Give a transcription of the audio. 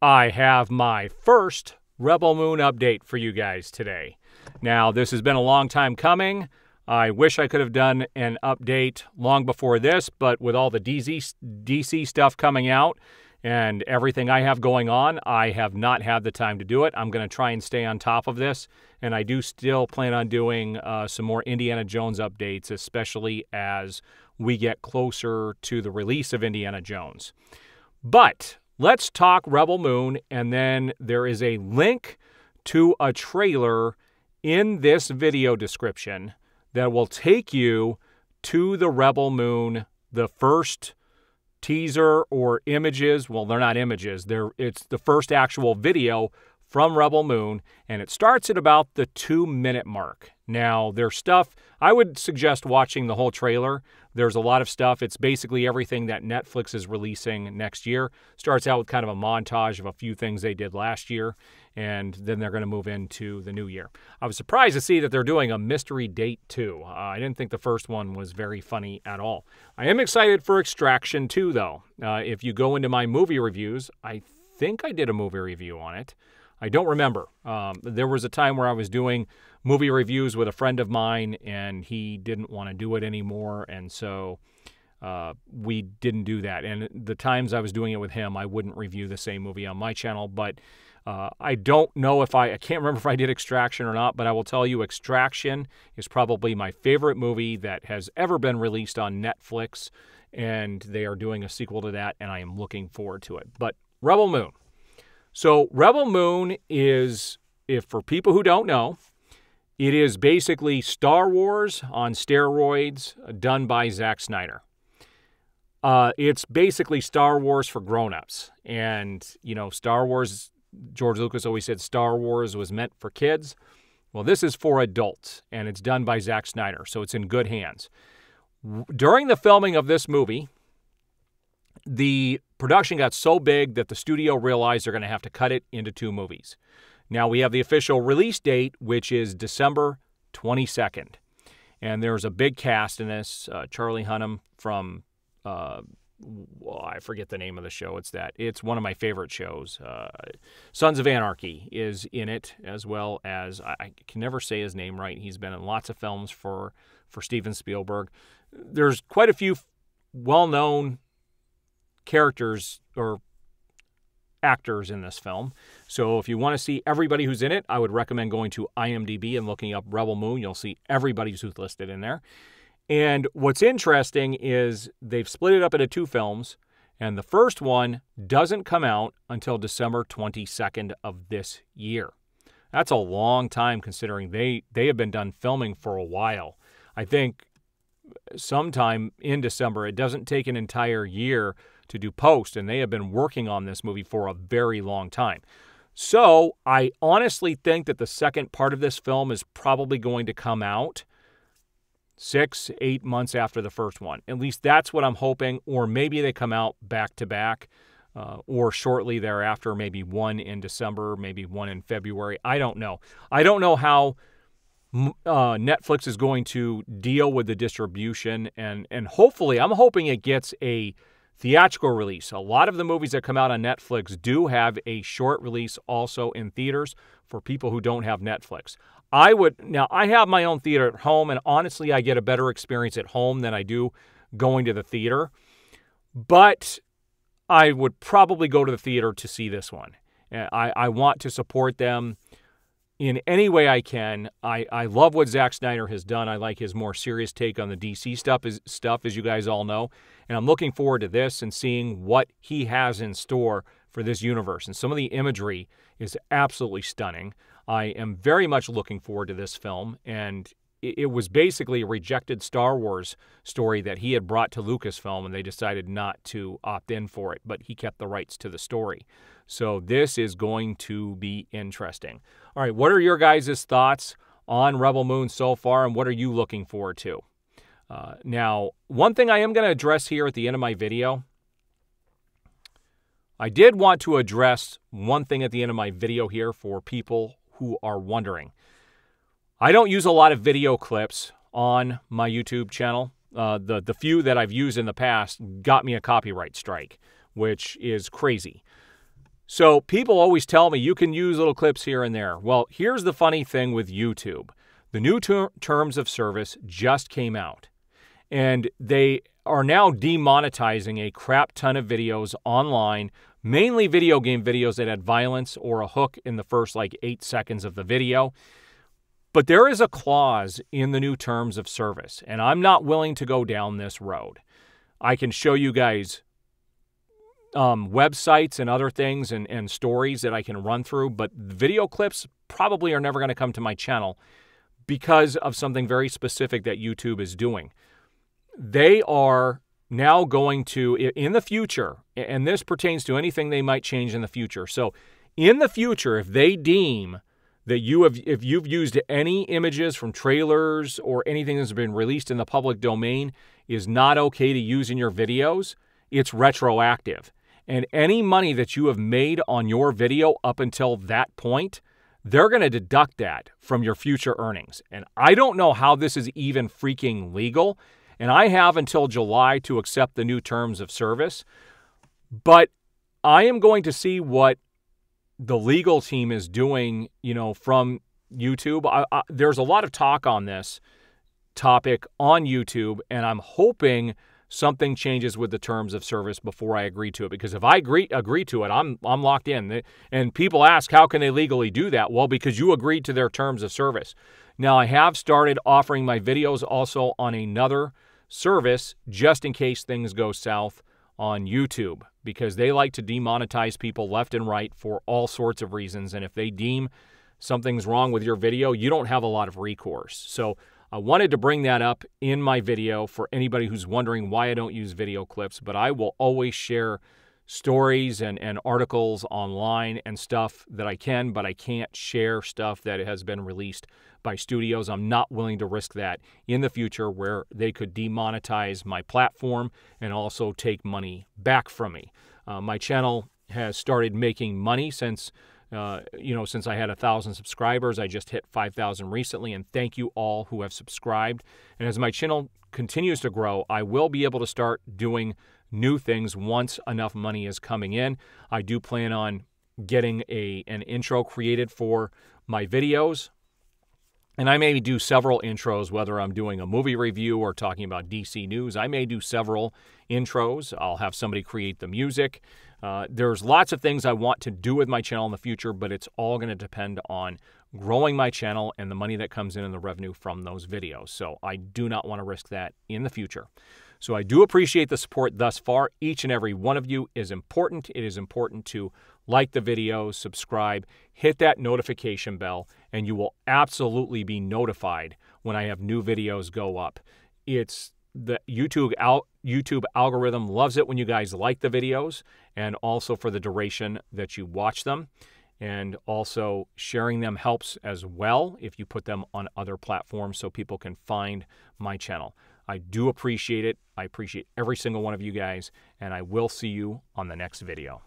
I have my first Rebel Moon update for you guys today. Now, this has been a long time coming. I wish I could have done an update long before this, but with all the DC stuff coming out and everything I have going on, I have not had the time to do it. I'm going to try and stay on top of this, and I do still plan on doing some more Indiana Jones updates, especially as we get closer to the release of Indiana Jones. But let's talk Rebel Moon, and then there is a link to a trailer in this video description that will take you to the Rebel Moon, the first teaser or images. Well, they're not images. It's the first actual video from Rebel Moon, and it starts at about the 2-minute mark. Now, there's stuff, I would suggest watching the whole trailer. There's a lot of stuff. It's basically everything that Netflix is releasing next year. Starts out with kind of a montage of a few things they did last year, and then they're going to move into the new year. I was surprised to see that they're doing a mystery date, too. I didn't think the first one was very funny at all. I am excited for Extraction 2, though. If you go into my movie reviews, I think I did a movie review on it. I don't remember. There was a time where I was doing movie reviews with a friend of mine, and he didn't want to do it anymore, and so we didn't do that. And the times I was doing it with him, I wouldn't review the same movie on my channel, but I don't know if I can't remember if I did Extraction or not, but I will tell you Extraction is probably my favorite movie that has ever been released on Netflix, and they are doing a sequel to that, and I am looking forward to it. But Rebel Moon. So Rebel Moon is, if for people who don't know, it is basically Star Wars on steroids done by Zack Snyder. It's basically Star Wars for grown-ups. And, you know, Star Wars, George Lucas always said Star Wars was meant for kids. Well, this is for adults, and it's done by Zack Snyder, so it's in good hands. During the filming of this movie, the production got so big that the studio realized they're going to have to cut it into 2 movies. Now, we have the official release date, which is December 22nd. And there's a big cast in this. Charlie Hunnam from, I forget the name of the show. It's one of my favorite shows. Sons of Anarchy is in it, as well as, I can never say his name right. He's been in lots of films for Steven Spielberg. There's quite a few well-known characters or actors in this film. So if you want to see everybody who's in it, I would recommend going to IMDb and looking up Rebel Moon. You'll see everybody who's listed in there. And what's interesting is they've split it up into 2 films, and the first one doesn't come out until December 22nd of this year. That's a long time considering they have been done filming for a while. I think sometime in December. It doesn't take an entire year to do post, and they have been working on this movie for a very long time. So I honestly think that the second part of this film is probably going to come out 6-8 months after the first one. At least that's what I'm hoping, or maybe they come out back to back, or shortly thereafter, maybe one in December, maybe one in February. I don't know. I don't know how Netflix is going to deal with the distribution, and hopefully, I'm hoping it gets a theatrical release. A lot of the movies that come out on Netflix do have a short release also in theaters for people who don't have Netflix. Now I have my own theater at home, and honestly, I get a better experience at home than I do going to the theater. But I would probably go to the theater to see this one. I want to support them in any way I can. I love what Zack Snyder has done. I like his more serious take on the DC stuff, as you guys all know. And I'm looking forward to this and seeing what he has in store for this universe. And some of the imagery is absolutely stunning. I am very much looking forward to this film. And it was basically a rejected Star Wars story that he had brought to Lucasfilm, and they decided not to opt in for it. But he kept the rights to the story. So this is going to be interesting. All right, what are your guys' thoughts on Rebel Moon so far, and what are you looking forward to? Now, one thing I am going to address here at the end of my video, I did want to address one thing at the end of my video here for people who are wondering. I don't use a lot of video clips on my YouTube channel. The few that I've used in the past got me a copyright strike, which is crazy. So people always tell me you can use little clips here and there. Well, here's the funny thing with YouTube. The new terms of service just came out, and they are now demonetizing a crap ton of videos online, mainly video game videos that had violence or a hook in the first 8 seconds of the video. But there is a clause in the new terms of service, and I'm not willing to go down this road. I can show you guys websites and other things and stories that I can run through, but video clips probably are never going to come to my channel because of something very specific that YouTube is doing. They are now going to, in the future, and this pertains to anything they might change in the future. So in the future, if they deem that if you've used any images from trailers or anything that's been released in the public domain is not okay to use in your videos, it's retroactive. And any money that you have made on your video up until that point, they're going to deduct that from your future earnings. And I don't know how this is even freaking legal. And I have until July to accept the new terms of service. But I am going to see what the legal team is doing, from YouTube. There's a lot of talk on this topic on YouTube, and I'm hoping something changes with the terms of service before I agree to it. Because if I agree to it, I'm locked in. And people ask, how can they legally do that? Well, because you agreed to their terms of service. Now, I have started offering my videos also on another service just in case things go south on YouTube, because they like to demonetize people left and right for all sorts of reasons. And if they deem something's wrong with your video, you don't have a lot of recourse. So I wanted to bring that up in my video for anybody who's wondering why I don't use video clips, but I will always share stories and articles online and stuff that I can, but I can't share stuff that has been released by studios. I'm not willing to risk that in the future where they could demonetize my platform and also take money back from me. My channel has started making money since I had 1,000 subscribers. I just hit 5,000 recently, and thank you all who have subscribed. And as my channel continues to grow, I will be able to start doing new things once enough money is coming in. I do plan on getting an intro created for my videos, and I may do several intros, whether I'm doing a movie review or talking about DC news. I may do several intros. I'll have somebody create the music. There's lots of things I want to do with my channel in the future, but it's all going to depend on growing my channel and the money that comes in and the revenue from those videos. So I do not want to risk that in the future. So I do appreciate the support thus far. Each and every one of you is important. It is important to like the videos, subscribe, hit that notification bell, and you will absolutely be notified when I have new videos go up. It's the YouTube algorithm loves it when you guys like the videos, and also for the duration that you watch them. And also sharing them helps as well if you put them on other platforms so people can find my channel. I do appreciate it. I appreciate every single one of you guys, and I will see you on the next video.